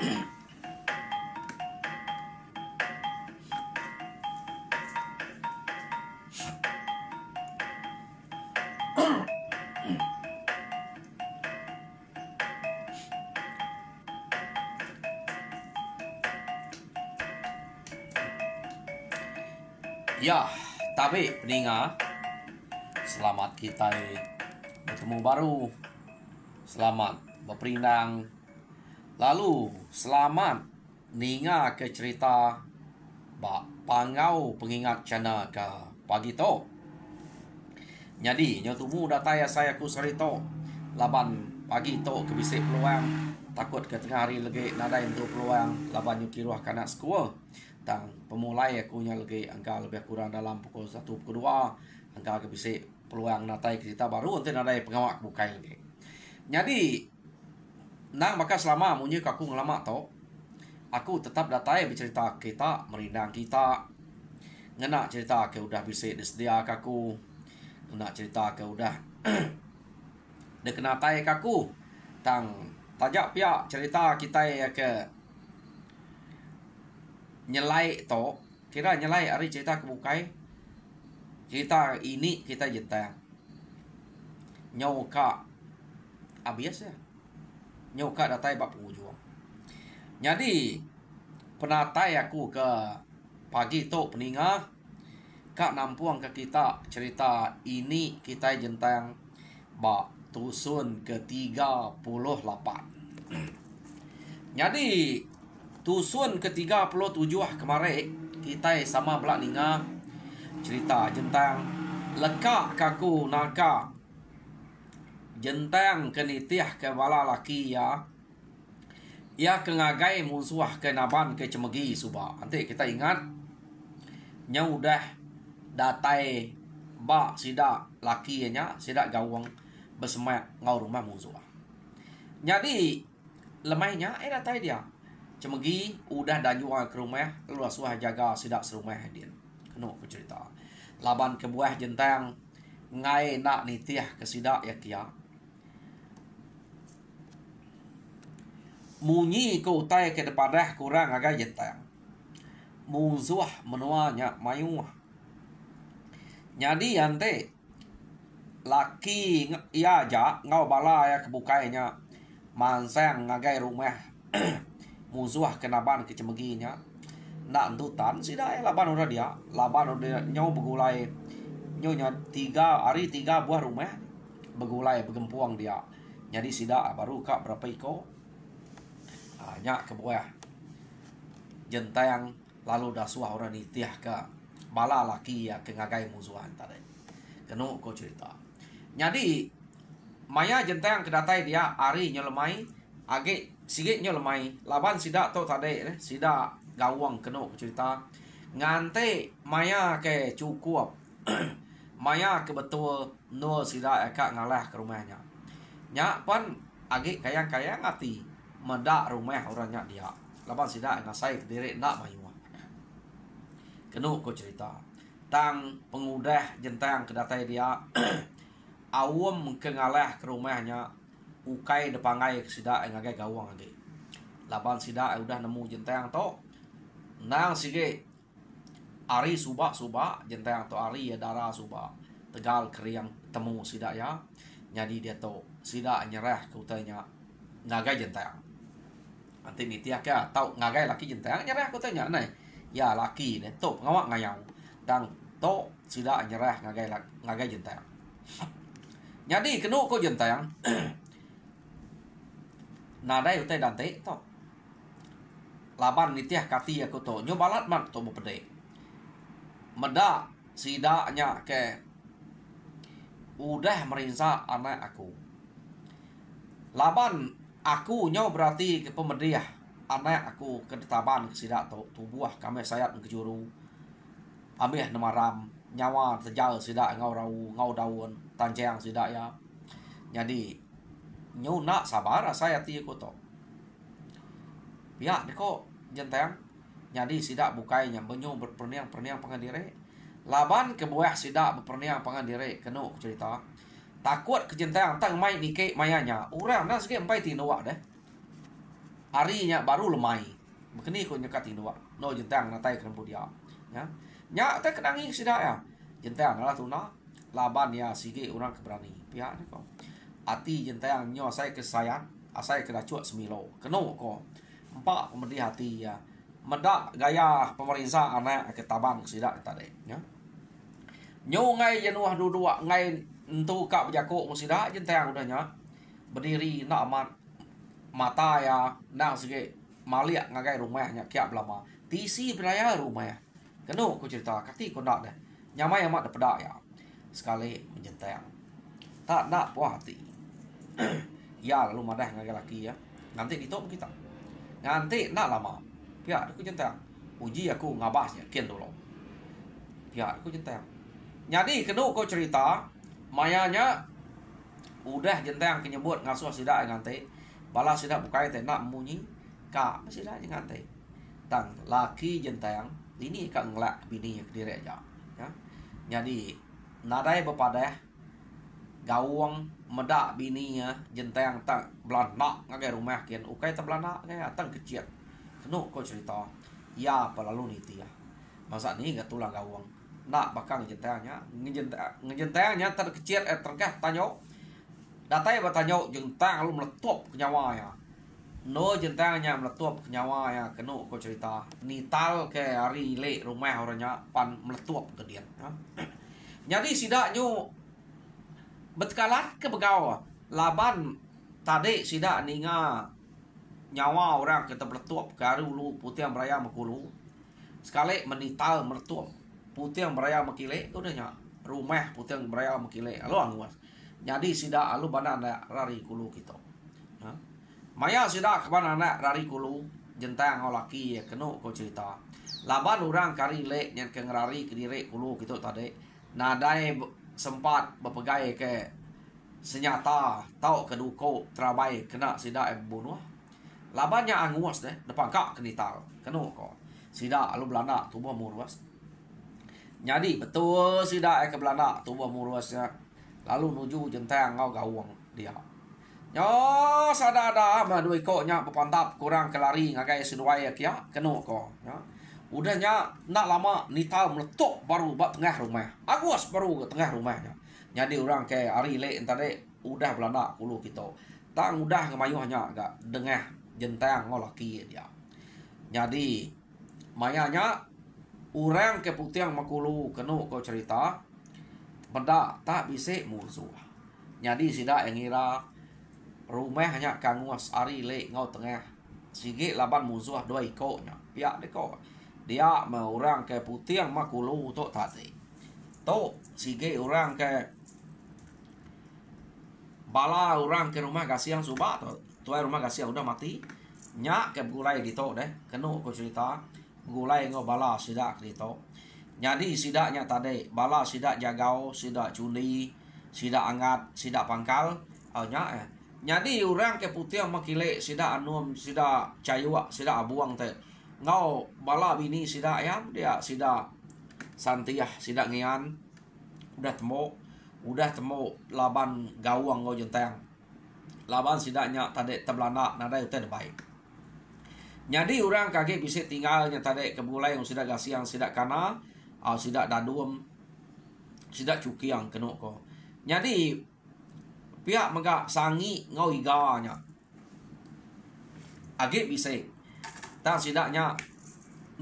Ya, tapi peninga, selamat kita bertemu baru. Selamat berperindang. Lalu, selamat ninga ke cerita bak pangau pengingat cana ke pagi to. Jadi, nyo tumu dataya saya ku sarito. Laban pagi to kebisik peluang. Takut ke tengah hari lagi nadai untuk peluang. Laban nyo kiruah kanak skua. Tang pemulai aku nya lagi angka lebih kurang dalam pukul 1 pukul 2 angka kebisik peluang natai cerita baru untuk nadai pengawak bukai lagi. Jadi nang maka selama munyi aku ngelama to aku tetap datai bercerita kita merindang kita ngena cerita ke udah bisik disedia kaku ngena cerita ke udah dekenatai kaku tang tajak pihak cerita kita ya ke nyelai to kira nyelai hari cerita kebukai cerita ini kita jentang nyoka abias ya nyoka datai bab pengujuang jadi penatai aku ke pagi to peninga kak nampuang ke kita cerita ini kita jentang bab tusun ke-38 jadi tusun ke-37 kemarin kita sama belak ninga cerita jentang lekak kaku naka jentang kenitiah ke bala laki ya kengagai musuh ke naban ke cemegi suba nanti kita ingat nya udah datai ba sida laki nya sida gawang bersemak ngau rumah musuh jadi lemahnya datai dia cemegi udah danjuang ke rumah lu asuh jaga sidak serumah dia kena aku cerita laban ke buah jentang ngai nak nitiah ke sidak ya kia munyi ke utai ke depadah kurang agak jentang musuh menuanya mayu jadi ante laki iya aja ngau bala ya kebukainya mansang ngagai rumah musuh kenaban kecemeginya nak entutan sida laban udah dia laban udah nyau begulai nyonya 3 hari 3 buah rumah begulai begempuang dia jadi sida baru kak berapa iko banyak ke buah jentang lalu dah suah orang nitiah ke bala laki ya ke ngagai musuhan tadi kena ko cerita jadi maya jentang kedatai dia hari nyelemai age sigit lemai laban sida to tadi sida gawang kena cerita ngante maya ke cukup maya ke betul no sida eka ngalah ke rumahnya nya pan age kayang ngati medak rumah orangnya dia laban sida ngasai ke diri nak mayu kena ko cerita tang pengudah jentang kedatai dia awam ke ngalah ke rumahnya ukai depangai sida ngagai gawang lagi laban sida udah nemu jentang to nang sige ari suba jentang to ari ya darah suba tegal keriang temu sida ya jadi dia to sida nyerah ke utanya ngagai jentang nanti nitiak ya tau ngagai laki jentang nyerah ke utanya nah ya laki ne to ngawak ngayau dan to sida nyerah ngagai jentang jadi kenu ko jentang nadai utai dante to laban nitiah kati aku to nyobalat man to bepede meda sidaknya ke udah merinsa anak aku laban aku nyo berarti ke pemediah anak aku ke taban ke sidak to tubuh kami sayat ke juru amih nemaram nyawa terjal sidak ngau daun tanjang sidak ya jadi nyu nak sabar saya ti ko to pihak deko jentang jadi sidak bukainya benyu berperniang pangandire laban ke buah sidak berperniang pangandire kena cerita takut ke jentang tang mai nike mayanya urang na sege empai ti noa deh harinya baru lemai. Bekeni ko nyekat indua. No jentang natai kerempu dia. Ya. Nya teh kedangi sida ya. Jentang adalah tuna laban ya sige orang keberani. Pihak ni ko. Ati jentang nyo saya kesayan, asai kedacuak semilo. Keno ko. Empak kemedi hati ya. Medak gaya pemerintah anak ketaban sida tadi ya. Nyo ngai jenuah dua ngai entu kak berjakuk musida jentang udahnya. Berdiri nak amat mata ya nang sige maliak ngagai rumahnya kiap lama tisi beraya rumah ya keno ku cerita kati ko nak deh nyamai amat pedak ya sekali menjentang tak nak puas hati ya lalu madah ngagai laki ya nanti ditop kita nanti nak lama pihak aku jentang uji aku ngabasnya kian dulu pihak aku jentang jadi keno ko cerita mayanya udah jentang kenyebut ngasuh sidak nanti bala sidak bukai teh nak munyi kak sidak ngantai tang laki jentang ini kak ngelak bini ke diri aja ya jadi nadai bepadah gawang medak bininya jentang tak belanak ngagai rumah kian ukai tak belanak ngagai atang kecil kenu ko cerita ya pelalu niti ya masa ni gak tulang gawang nak bakang jentangnya ngejentangnya terkecil terkah tanyo datai batanyo jentang lu meletup ke nyawa ya. No jentangnya meletup ke nyawa ya. Kenu ko cerita. Nital ke hari le rumah orangnya pan meletup ke dia. Ya. Jadi sidaknyo betkalah ke begawa. Laban tadi sidak ninga nyawa orang kita meletup ke hari ulu putih yang beraya makulu. Sekali menital meletup putih yang beraya makile. Itu dah rumah putih yang beraya makile. Lalu anguas. Jadi sida alu bana na rari kulu kita. Ha? Maya sida kebana na rari kulu jentang laki ya kenu ko cerita. Laban orang kari le yang ke ngerari ke diri kulu kita tadi. Nadai sempat berpegai ke senjata tau keduko terabai kena sida bunuh. Labannya anguas deh depan kak kenital kenu ko. Sida alu Belanda tubuh murwas. Jadi betul sida ke Belanda tubuh murwasnya. Lalu nuju jentang ngau gawang dia. Nyo sadada mah dua koknya berpantap kurang kelari ngagai seduai kia kenu ko. Ya. Udahnya nak lama nital meletup baru bak tengah rumah. Agus baru ke tengah rumahnya. Jadi orang ke hari le tadi udah Belanda kulu kita. Tang udah ngemayuhnya agak dengah jentang ngau laki dia. Jadi mayanya orang ke putiang makulu kenu ko cerita. Benda tak bisa musuh. Jadi sida yang ngira rumah hanya kanguas ari le ngau tengah. Sige laban musuh dua ikutnya. Pihak deko. Dia mau orang ke putih yang makulu tu tadi. Tu sige orang ke bala orang ke rumah kasih yang subak tu. Tu rumah kasih yang udah mati. Nyak ke gulai di tu deh. Kenu ko cerita. Gulai ngau bala sida di tu. Jadi sidaknya tadi bala sidak jagau, sidak culi, sidak angat, sidak pangkal, nya. Jadi orang ke putih makile sidak anum, sidak cayuak, sidak abuang teh. Ngau bala bini sidak ayam dia sidak santiah, sidak ngian. Udah temu laban gawang ngau jentang. Laban sidaknya tadi teblana nadai teh baik. Jadi orang kage bisa tinggalnya tadi kebulai yang sidak gasiang, sidak kana. Sidak dadum sidak cukiang kenu ko. Jadi pihak megak sangi ngau iganya. Age bisa. Tang sidaknya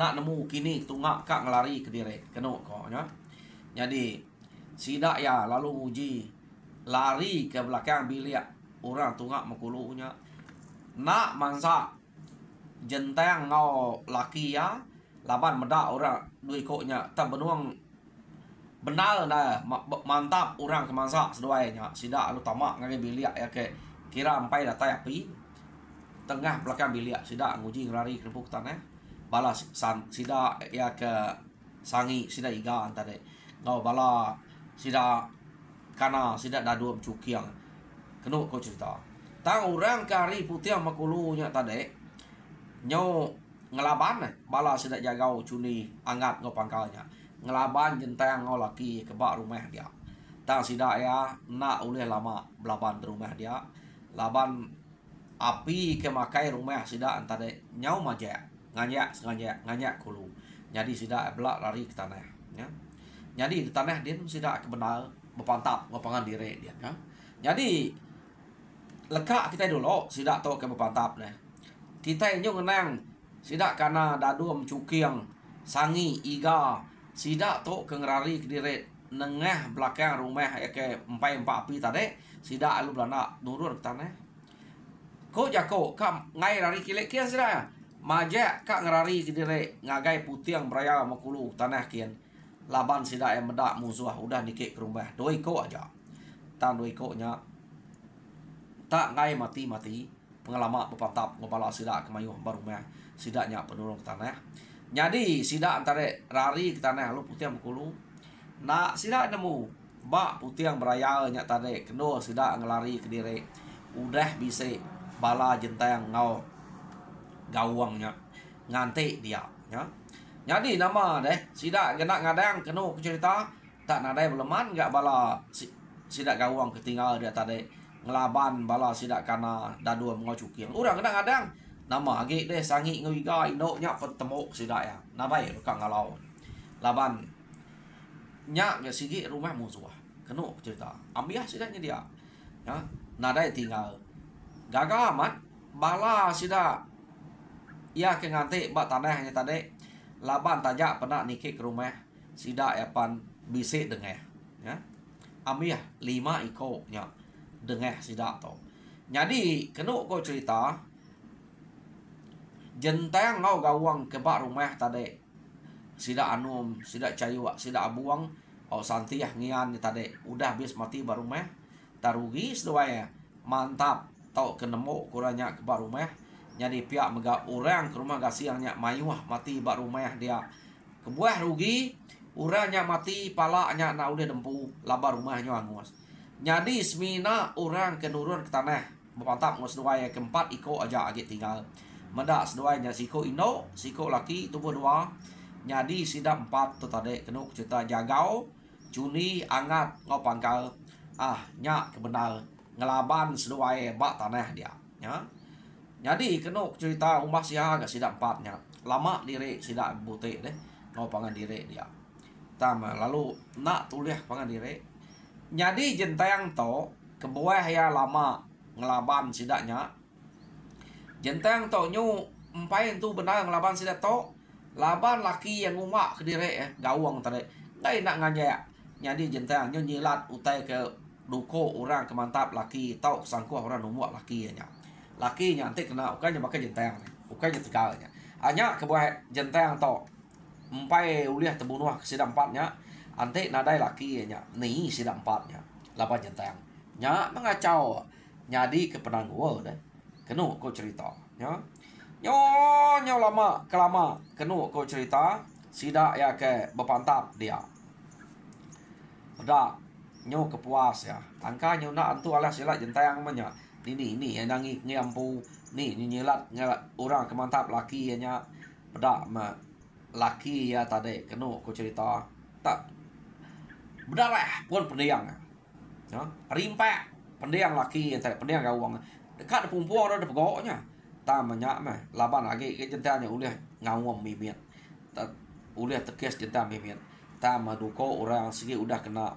nak nemu kini tungak kak ngelari ke diri kenu ko nya. Jadi sidak ya lalu uji lari ke belakang bilik orang tungak makulunya. Nak mansa jentang ngau laki ya. Laban medak orang dua ikutnya tak benuang benar dah mantap orang kemansa seduainya sida lu tamak ngai bilik ya ke kira sampai datai api tengah belakang bilik sida nguji ngelari kerupuk tanah balas sida ya ke sangi sida iga antare ngau bala sida kana sida dadum cukiang kenu ko cerita tang orang kari putih makulunya tadi nyo ngelaban bala sidak jagau cuni angat ngau pangkalnya ngelaban jentang ngau laki ke bak rumah dia tang sidak ya nak uleh lama belaban di rumah dia laban api ke makai rumah sida antara nyau majak ngajak kulu. Jadi sida belak lari ke tanah ya. Jadi di tanah dia sida ke benar berpantap ngopangan diri dia ya. Jadi lekak kita dulu sida to ke berpantap nah. Kita inyo ngenang sida kana dadum cukiang sangi iga sida to ke ngerari ke diri nengah belakang rumah ya ke empat api tadi sida alu belanda nurun ke tanah. Ko jako kam ngai rari kilek kian sida majak kak ngerari ke diri ngagai putiang beraya makulu tanah kian laban sida yang medak musuh udah nikik ke rumah doi ko aja tan doi ko nya tak ngai mati pengalaman berpantap ngopala sida kemayuh barumah sida nya penurung ke tanah. Jadi sida antara rari ke tanah lu putiang makulu nak sida nemu bak putiang beraya nya tadi kendo sida ngelari ke diri udah bisa bala jentang ngau gawangnya nganti dia ya. Jadi nama deh sida genak ngadang kenu cerita tak nadai beleman enggak bala sida gawang ketinggal dia tadi ngelaban bala sida kana dadu mengocuki urang genak ngadang nama age deh sangi ngiga indo nya petemu sida ya nadai kang ngalau laban nya ge sigi rumah musuh kenu cerita ambiah sida nya dia ya nadai tinggal gagal amat bala sida ya ke ngante bak tanahnya tadi laban tajak pernah nikik ke rumah sida epan bisik dengeh ya ambiah 5 iko nya dengeh sida to. Jadi kenu ko cerita jentang ngau gawang ke bak rumah tadi sida anum sida cayua sida abuang au santiah ngian tadi udah bis mati bak rumah tarugi sedoaya mantap tau kenemu kurangnya ke bak rumah. Jadi pihak mega orang ke rumah gasiangnya mayuah mati bak rumah dia kebuah rugi urangnya mati palanya nak udah dempu laba rumahnya angus. Jadi semina orang kenurun ke tanah berpantap ngus dua yang keempat iko aja agak tinggal mendak seduanya siko indo siko laki tubuh dua. Jadi sida 4 tu tadi kenu cerita jagau cuni angat ngopangkal nyak kebenar ngelaban seduai bak tanah dia ya. Jadi kena cerita umbah sia agak sida 4 nya lama diri sida butik deh ngau pangan diri dia tama lalu nak tulis pangan diri. Jadi jentang to kebuah ya lama ngelaban sidaknya jentang to nyu empai tu benar ngelaban sidak to laban laki yang umak ke diri gawang tadi ngai nak ngajak. Jadi jentang nyu nyilat utai ke duko orang kemantap laki tau sangkuh orang numuak laki nya laki nya nanti kena ukanya pakai jentang ukanya tegalnya hanya kebuah jentang to empai uliah terbunuh ke sida 4 nya ante nadai laki nya ni sida 4 nya lapan jentang nya mengacau. Jadi kepenang gua deh kenu ko cerita nya nyo lama kelama kenu ko cerita sida ya ke berpantap dia udah nyo kepuas ya angka nyo nak antu alas sila jentang menya ini yang nangi ngampu ni nyelat orang kemantap laki nya bedak laki ya tadi kenu ko cerita tak bedarah pun pendiang ya rimpak pendiang laki yang tadi pendiang gawang dekat pumpuang ada pegoknya tamanya mah laban lagi ke jentanya uliah ngawam mimit uliah tekes jentang mimit tama duko orang segi udah kena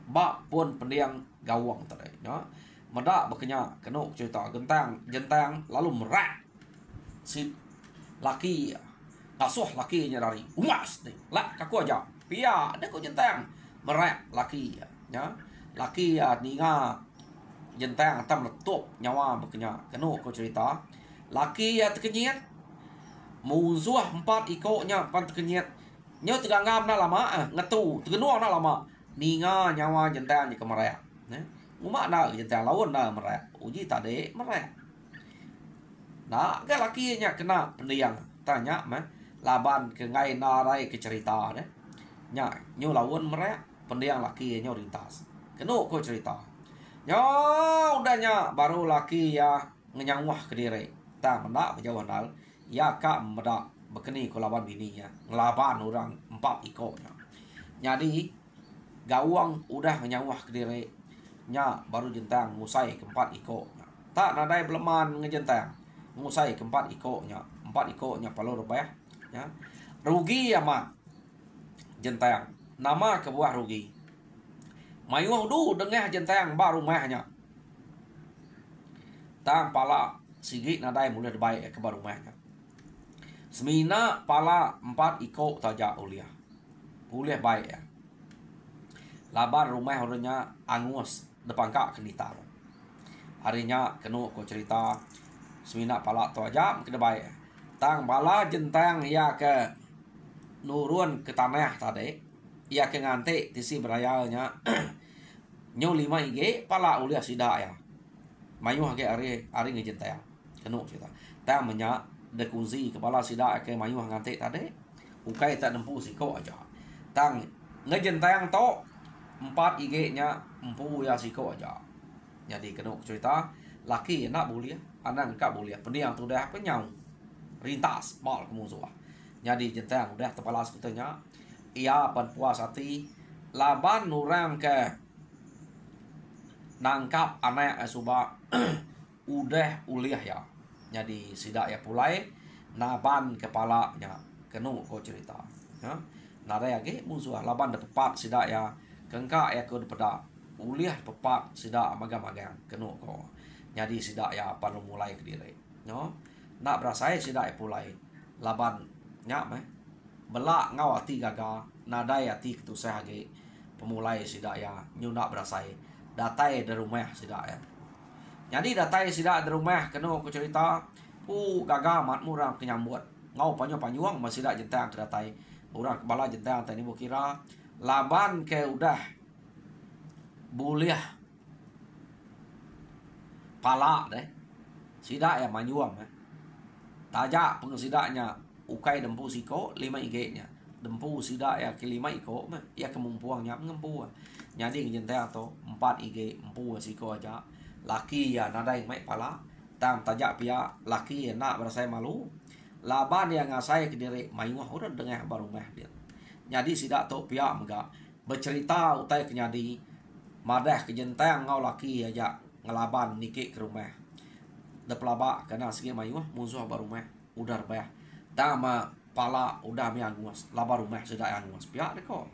bak pun pendiang gawang tadi ya medak bekenya kenu cerita jentang lalu merak si laki ngasuh lakinya dari umas nih lah kaku aja pia ada ko jentang merak laki ya laki ya ninga jentang tam letup nyawa bekenya kenu ko cerita laki ya terkenyit musuh 4 iko nya pan terkenyit nyo tegangam na lama ngetu tegenuang na lama ninga nyawa jentang nya kemerak umak na jentang lawan na merak uji tadi merak nah ke lakinya kena pendiang tanya mah laban ke ngai narai ke cerita deh nya nyu lawan merak pendiang laki nyo rintas kenu ko cerita nyo udahnya baru laki ya ngenyangwah ke diri ta mendak berjauhan hal ya kak medak bekeni ko lawan bininya ngelaban orang 4 ikoknya. Jadi gawang udah ngenyangwah ke diri nya baru jentang musai ke 4 iko Tak nadai beleman ngejentang. Ngusai ke 4 ikoknya. 4 ikoknya palau rebah. Ya. Rugi amat. Jentang. Nama ke buah rugi. Mayuh du dengah jentang baru mahnya. Tang pala sigit nadai mulai baik ke baru mahnya. Semina pala 4 ikok tajak uliah. Uliah baik ya. Laban rumah orangnya angus depan kak kenita. Harinya kena ko cerita semina pala tu aja kena baik. Tang bala jentang ia ke nurun ke tanah tadi. Ia ke ngante tisi berayanya. Nyo 5 ige pala uliah sida ya. Mayu hake ari ngejentang. Kena cerita. Tang menyak dekuzi kepala sida ke mayu ngante tadi. Ukai tak nempu siko aja. Tang ngejentang to 4 IG nya empu ya siko aja. Jadi kena cerita laki nak boleh, anak kak boleh. Pendiang tu dah penyau rintas mal ke musuh. Jadi jentang dah terpala sekutanya. Ia pan puas hati laban orang ke nangkap anak suba udah uliah ya. Jadi sidak ya pulai naban kepalanya kena ko cerita. Ya. Nada lagi musuh laban tepat sidak ya kengka ya ke pada uliah pepak sidak magang-magang kena ko. Jadi sidak ya apa mulai ke diri. No. Nak berasai sidak ya pulai laban nyak meh. Belak ngau hati gaga nadai hati ketusah lagi pemulai sidak ya nyu nak berasai datai dari rumah sidak ya. Jadi datai sidak dari rumah kena ko cerita gaga mat murang kenyambut ngau panyo-panyuang masih dak jentang ke datai. Orang kepala jentang tadi bu kira laban ke udah buliah pala deh sidak ya manyuang tajak pengesidaknya ukai dempu siko 5 IG nya dempu sidak ya ke 5 iko ya kemumpuangnya mengempu. Jadi ngejentang to 4 IG empu siko aja laki ya nadai mai pala tam tajak pia laki ya nak berasai malu laban yang ngasai ke diri mayuah orang dengar baru mah dia. Jadi sidak to pia enggak bercerita utai kenyadi madah kejentang ngau laki aja ngelaban nikik ke rumah. Da pelaba kena segi mayuah musuh baru mah udah bayah. Dama pala udah mi angus laba rumah sudah angus pihak deko.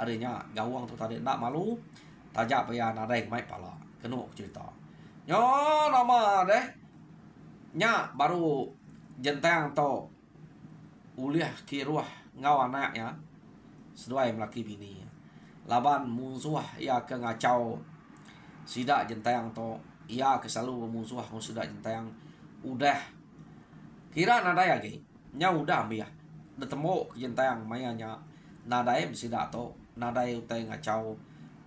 Adanya gawang tu tadi nak malu tajak pia nadai mai pala kena cerita. Nyo nama deh. Nya baru jentang to uliah kiruah ngau anaknya seduai melaki bini. Laban musuh ia ke ngacau sidak jentang to ia ke selalu musuh sidak jentang udah kira nadai lagi nya udah ambil detemu ke jentang mayanya nadai sidak to nadai utai ngacau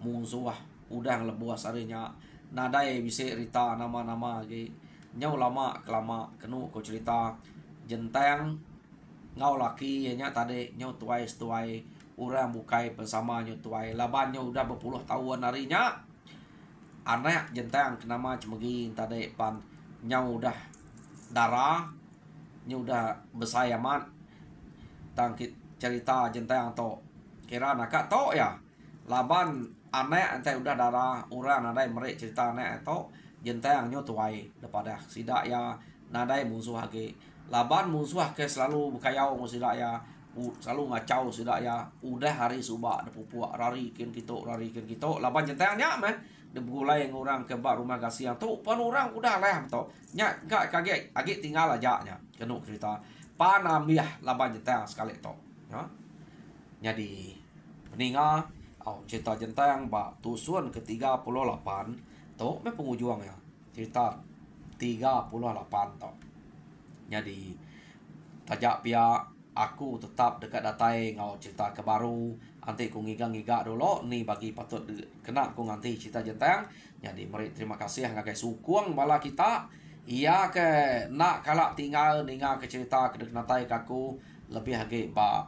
musuh udah lebuas arinya nadai bisa rita nama-nama lagi nyau lama kelama kenu ko cerita jentang ngau laki nya tadi nyau tuai orang bukai bersama nyu tuai labannya udah berpuluh tahun harinya anak jentang kenama cemegi tadi pan nyau udah darah nyau udah besayaman tangkit cerita jentang to kira nak to ya laban anak ente udah darah orang nadai merek cerita anak to jentang nyu tuai daripada sidak ya nadai musuh lagi laban musuh ke selalu bukayau sidak ya selalu ngacau sidak ya udah hari subak de pupuk rari kin kita laban jentangnya mah de bulai orang ke bak rumah kasihan tu pan orang udah lah to nya enggak kaget agak tinggal aja nya kena cerita panamiah laban jentang sekali to ya. Jadi peninga cerita jentang bak tusun ke 38 to me pengujuang ya cerita 38 to. Jadi tajak pia aku tetap dekat datai ngau cerita ke baru nanti ku ngiga dulu ni bagi patut kena ku nganti cerita jentang. Jadi mari terima kasih ngagai sukung bala kita ia ke nak kalak tinggal ninga ke cerita ke datai kaku lebih lagi ba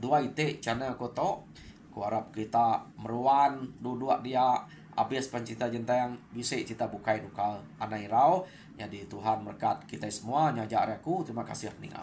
2 itik channel ko to ku harap kita meruan dua dia habis pencipta jentang bisa kita bukai duka anai rau. Jadi Tuhan berkat kita semua nyajak aku terima kasih ninga.